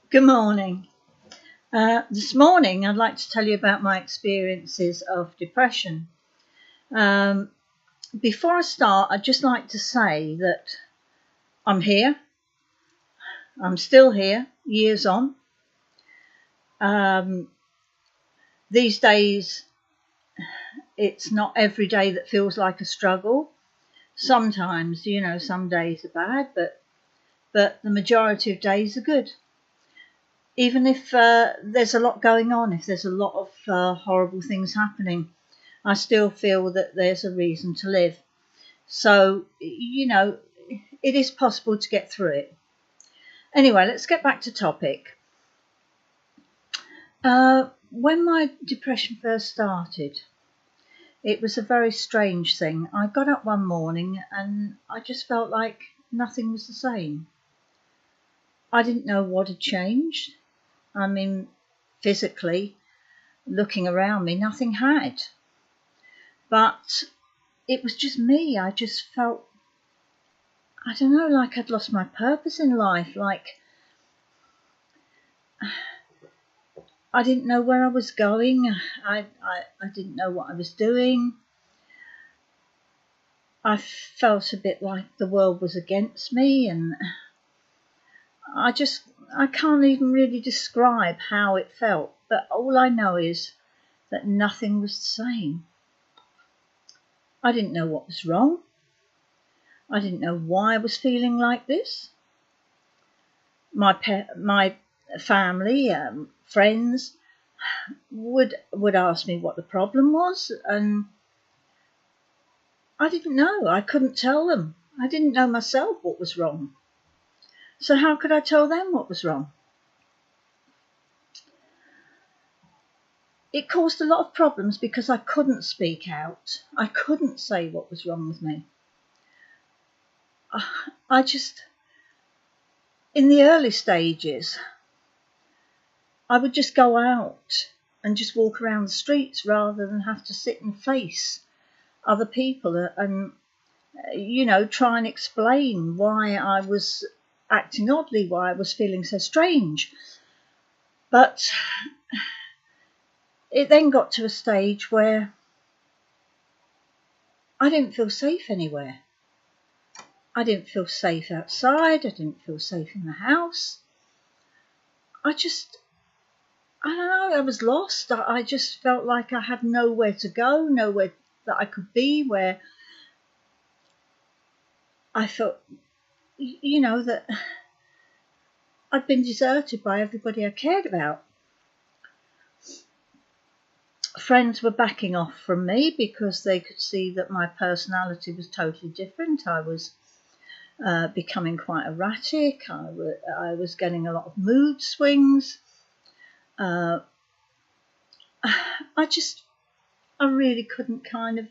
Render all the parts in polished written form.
Good morning. This morning, I'd like to tell you about my experiences of depression. Um, Before I start, I'd just like to say that I'm here. I'm still here, years on. Um, these days, it's not every day that feels like a struggle. Sometimes, some days are bad, but the majority of days are good. Even if there's a lot going on, if there's a lot of horrible things happening, I still feel that there's a reason to live. So, it is possible to get through it. Anyway, let's get back to topic. When my depression first started, it was a very strange thing. I got up one morning and I just felt like nothing was the same. I didn't know what had changed. I mean, physically, looking around me, nothing had. But it was just me. I just felt, I don't know, like I'd lost my purpose in life. Like I didn't know where I was going. I didn't know what I was doing. I felt a bit like the world was against me, and I can't even really describe how it felt. But all I know is that nothing was the same. I didn't know what was wrong. I didn't know why I was feeling like this. My family, friends would ask me what the problem was, and I didn't know. I couldn't tell them. I didn't know myself what was wrong. So how could I tell them what was wrong? It caused a lot of problems because I couldn't speak out. I couldn't say what was wrong with me. I just, in the early stages, I would just go out and just walk around the streets rather than have to sit and face other people and, try and explain why I was acting oddly, why I was feeling so strange. But it then got to a stage where I didn't feel safe anywhere. I didn't feel safe outside. I didn't feel safe in the house. I don't know, I was lost. I just felt like I had nowhere to go, nowhere that I could be, where I felt, that I'd been deserted by everybody I cared about. Friends were backing off from me because they could see that my personality was totally different. I was becoming quite erratic. I was getting a lot of mood swings. I really couldn't kind of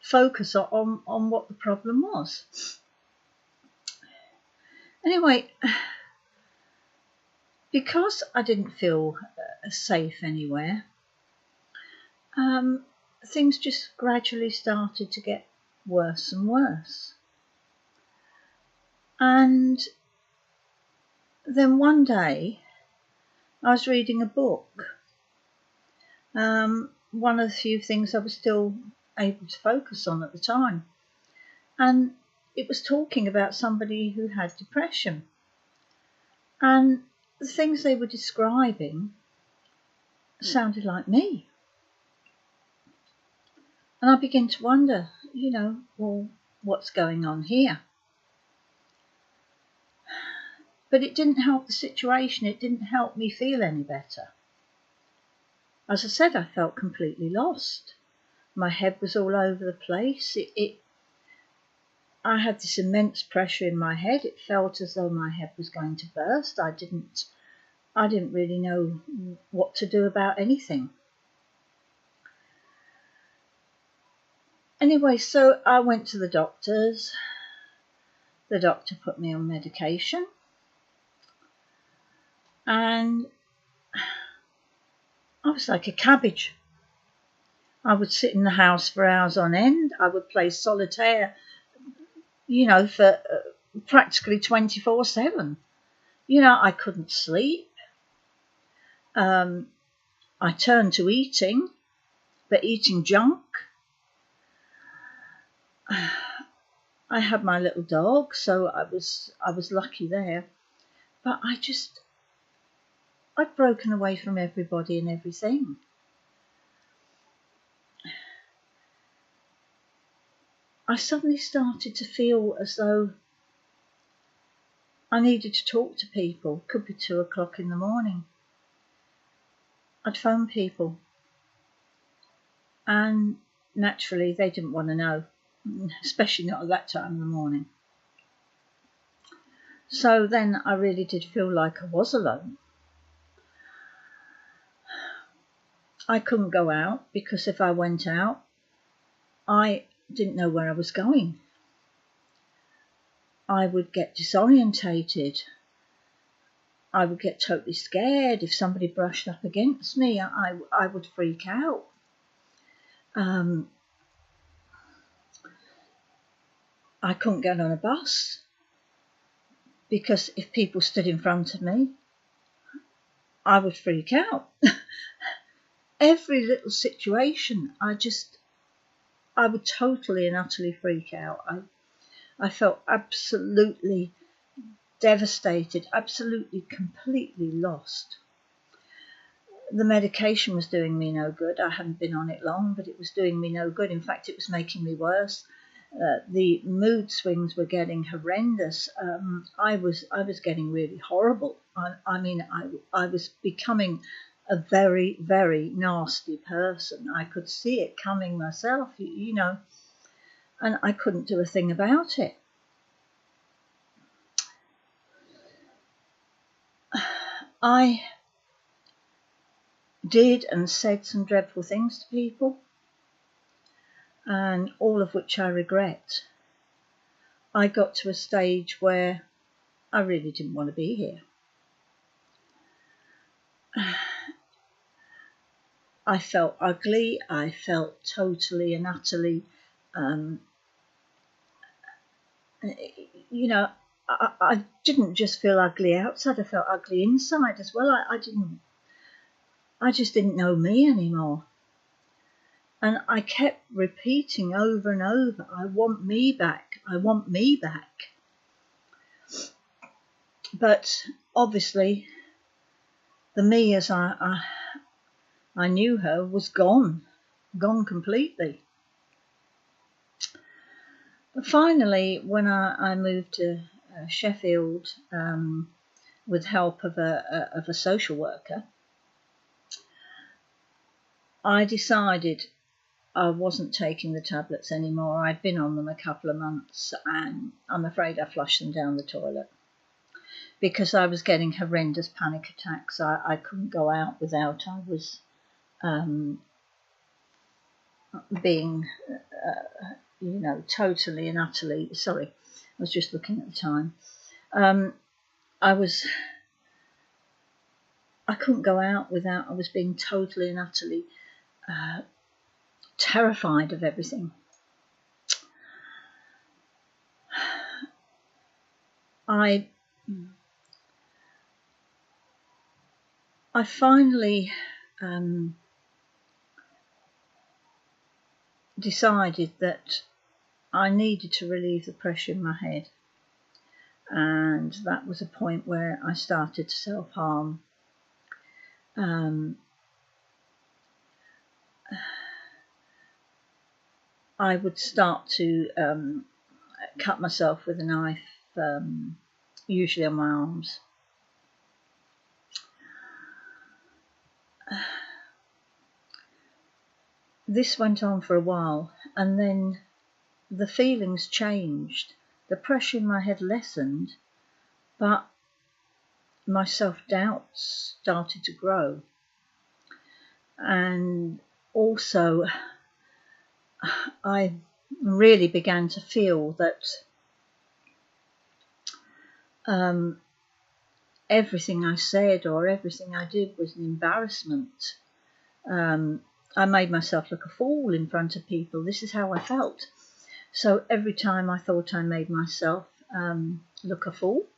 focus on what the problem was. Anyway, because I didn't feel safe anywhere, things just gradually started to get worse and worse. And then one day I was reading a book, one of the few things I was still able to focus on at the time, and it was talking about somebody who had depression, and the things they were describing sounded like me. And I began to wonder, well, what's going on here? But it didn't help the situation. It didn't help me feel any better. As I said, I felt completely lost. My head was all over the place. I had this immense pressure in my head. It felt as though my head was going to burst. I didn't really know what to do about anything. Anyway, so I went to the doctors. The doctor put me on medication. And I was like a cabbage. I would sit in the house for hours on end. I would play solitaire, for practically 24/7. I couldn't sleep. I turned to eating, but eating junk. I had my little dog, so I was lucky there. But I'd broken away from everybody and everything. I suddenly started to feel as though I needed to talk to people. Could be 2 o'clock in the morning. I'd phone people, and naturally they didn't want to know, especially not at that time in the morning. So then I really did feel like I was alone. I couldn't go out because if I went out, I didn't know where I was going. I would get disorientated. I would get totally scared. If somebody brushed up against me, I would freak out. I couldn't get on a bus because if people stood in front of me, I would freak out. Every little situation, I would totally and utterly freak out. I felt absolutely devastated, absolutely, completely lost. The medication was doing me no good. I hadn't been on it long, but it was doing me no good. In fact, it was making me worse. The mood swings were getting horrendous. I was getting really horrible. I was becoming a very, very nasty person. I could see it coming myself, you know, and I couldn't do a thing about it. I did and said some dreadful things to people, and all of which I regret. I got to a stage where I really didn't want to be here. I felt ugly. I felt totally and utterly, you know, I didn't just feel ugly outside. I felt ugly inside as well. I just didn't know me anymore. And I kept repeating over and over, I want me back. I want me back. But obviously, the me as I knew her was gone completely. But finally, when I moved to Sheffield with help of a social worker, I decided I wasn't taking the tablets anymore. I'd been on them a couple of months, and I'm afraid I flushed them down the toilet because I was getting horrendous panic attacks. I couldn't go out without I was being, totally and utterly, sorry, I was just looking at the time. I couldn't go out without I was being totally and utterly terrified of everything. I finally decided that I needed to relieve the pressure in my head, and that was a point where I started to self-harm. I would start to cut myself with a knife, usually on my arms. This went on for a while, and then the feelings changed. The pressure in my head lessened, but my self-doubt started to grow. And also, I really began to feel that everything I said or everything I did was an embarrassment. I made myself look a fool in front of people. This is how I felt. So every time I thought I made myself look a fool,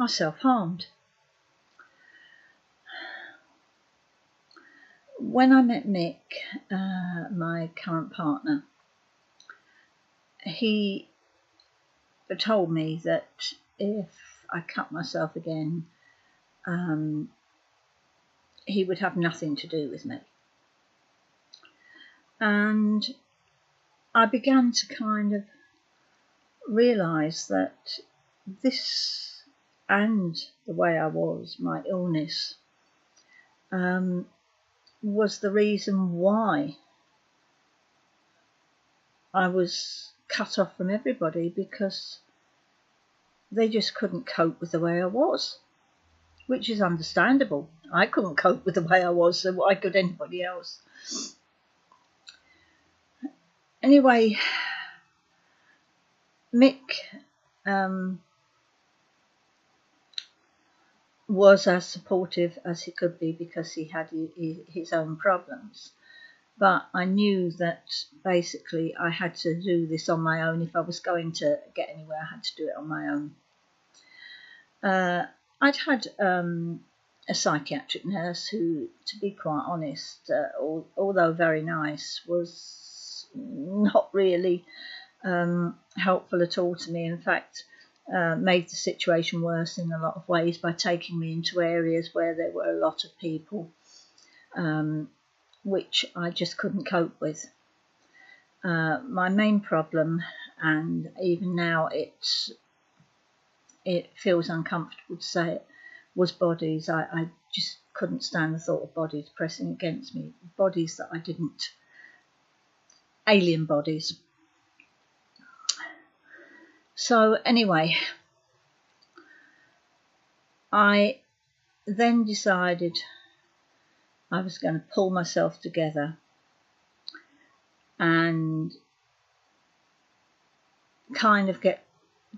I self-harmed. When I met Mick, my current partner, he told me that if I cut myself again, he would have nothing to do with me. And I began to kind of realise that this and the way I was, my illness, was the reason why I was cut off from everybody, because they just couldn't cope with the way I was, which is understandable. I couldn't cope with the way I was, so why could anybody else? Anyway, Mick was as supportive as he could be, because he had his own problems. But I knew that basically I had to do this on my own. If I was going to get anywhere, I had to do it on my own. I'd had a psychiatric nurse who, to be quite honest, although very nice, was not really helpful at all to me. In fact, made the situation worse in a lot of ways by taking me into areas where there were a lot of people, which I just couldn't cope with. My main problem, and even now it feels uncomfortable to say it, was bodies. I just couldn't stand the thought of bodies pressing against me, bodies that I didn't, alien bodies. So anyway, I then decided I was going to pull myself together and kind of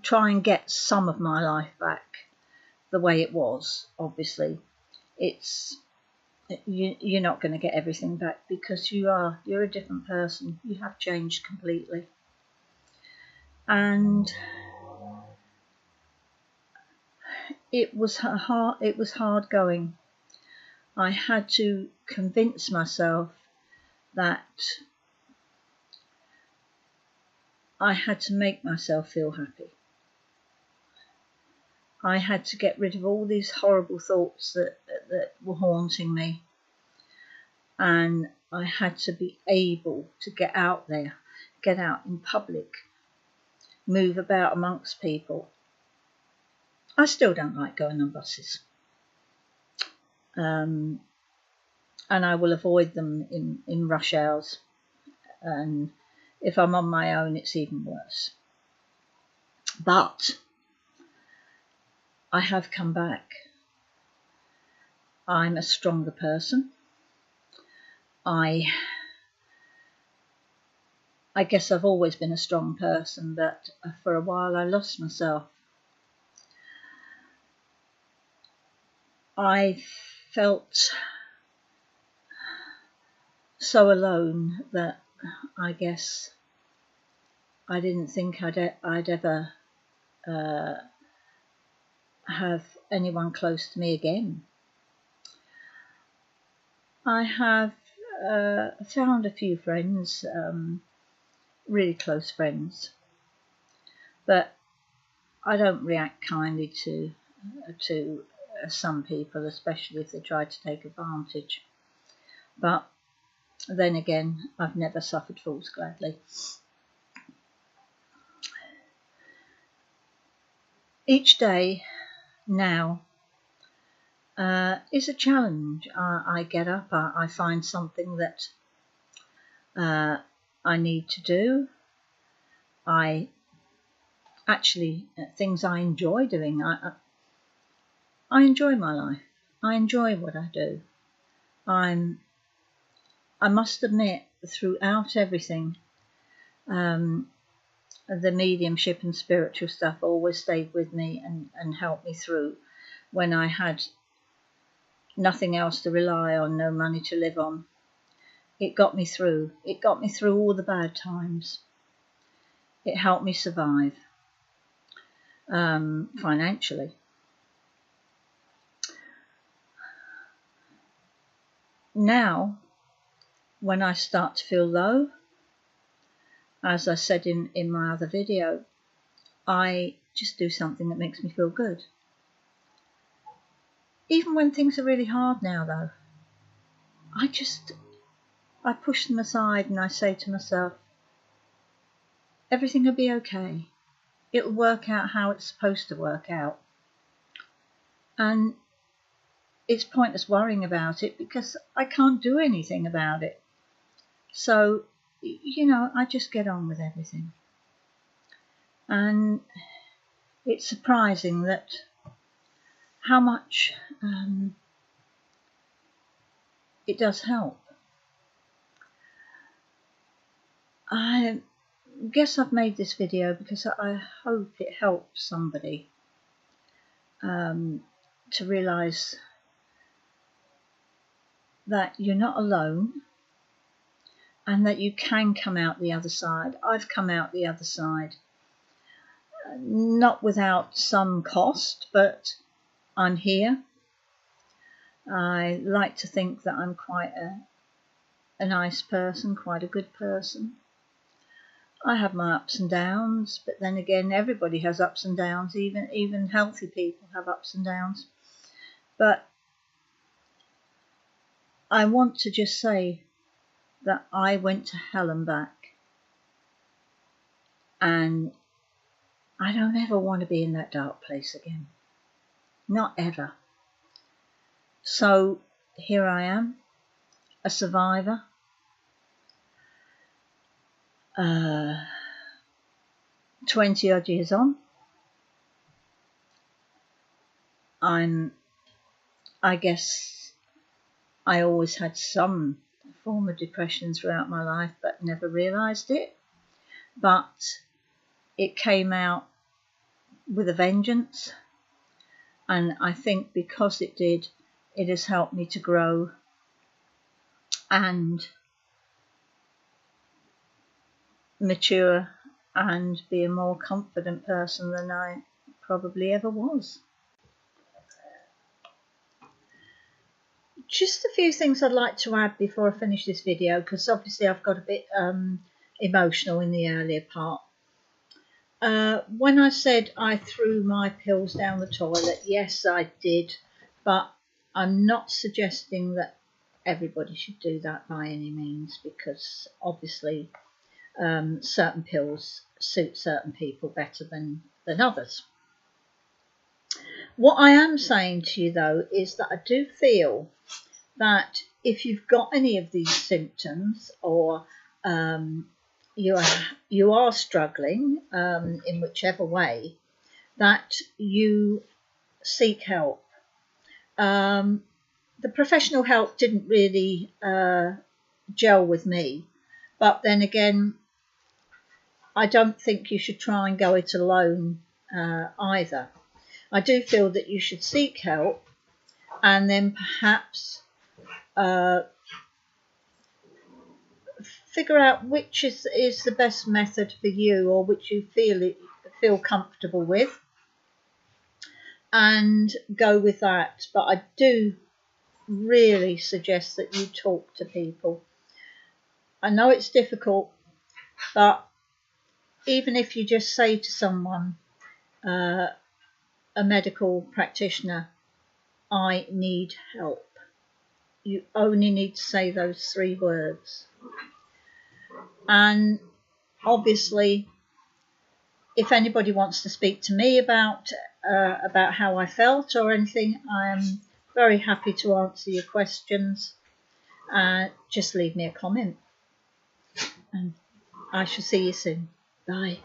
try and get some of my life back the way it was. Obviously, you're not going to get everything back, because you're a different person. You have changed completely. And it was hard going. I had to convince myself that I had to make myself feel happy. I had to get rid of all these horrible thoughts that were haunting me, and I had to be able to get out there, get out in public, move about amongst people. I still don't like going on buses, and I will avoid them in rush hours, and if I'm on my own it's even worse. But I have come back. I'm a stronger person. I guess I've always been a strong person, but for a while I lost myself. I felt so alone that I guess I didn't think I'd ever have anyone close to me again. I have found a few friends, really close friends, but I don't react kindly to some people, especially if they try to take advantage. But then again, I've never suffered fools gladly. Each day now is a challenge. I get up, I find something that I need to do. Things I enjoy doing. I enjoy my life. I enjoy what I do. I must admit, throughout everything, the mediumship and spiritual stuff always stayed with me and helped me through when I had nothing else to rely on, no money to live on. It got me through. It got me through all the bad times. It helped me survive financially. Now when I start to feel low, as I said in my other video, I just do something that makes me feel good. Even when things are really hard now though, I push them aside and I say to myself, everything will be okay. It'll work out how it's supposed to work out. And it's pointless worrying about it because I can't do anything about it. So, you know, I just get on with everything. And it's surprising that how much it does help. I guess I've made this video because I hope it helps somebody to realise that you're not alone and that you can come out the other side. I've come out the other side, not without some cost, but I'm here. I like to think that I'm quite a nice person, quite a good person. I have my ups and downs, but then again, everybody has ups and downs, even healthy people have ups and downs. But I want to just say that I went to hell and back, and I don't ever want to be in that dark place again. Not ever. So here I am, a survivor. 20 odd years on. I guess I always had some form of depression throughout my life, but never realised it. But it came out with a vengeance, and I think because it did, it has helped me to grow and mature and be a more confident person than I probably ever was. Just a few things I'd like to add before I finish this video, because obviously I've got a bit emotional in the earlier part. When I said I threw my pills down the toilet, yes, I did, but I'm not suggesting that everybody should do that by any means, because obviously certain pills suit certain people better than others. What I am saying to you though is that I do feel that if you've got any of these symptoms, or you are struggling in whichever way, that you seek help. The professional help didn't really gel with me, but then again, I don't think you should try and go it alone either. I do feel that you should seek help, and then perhaps figure out which is the best method for you, or which you feel comfortable with, and go with that. But I do really suggest that you talk to people. I know it's difficult, but even if you just say to someone, a medical practitioner, I need help. You only need to say those 3 words. And obviously, if anybody wants to speak to me about how I felt or anything, I am very happy to answer your questions. Just leave me a comment, and I shall see you soon. Bye.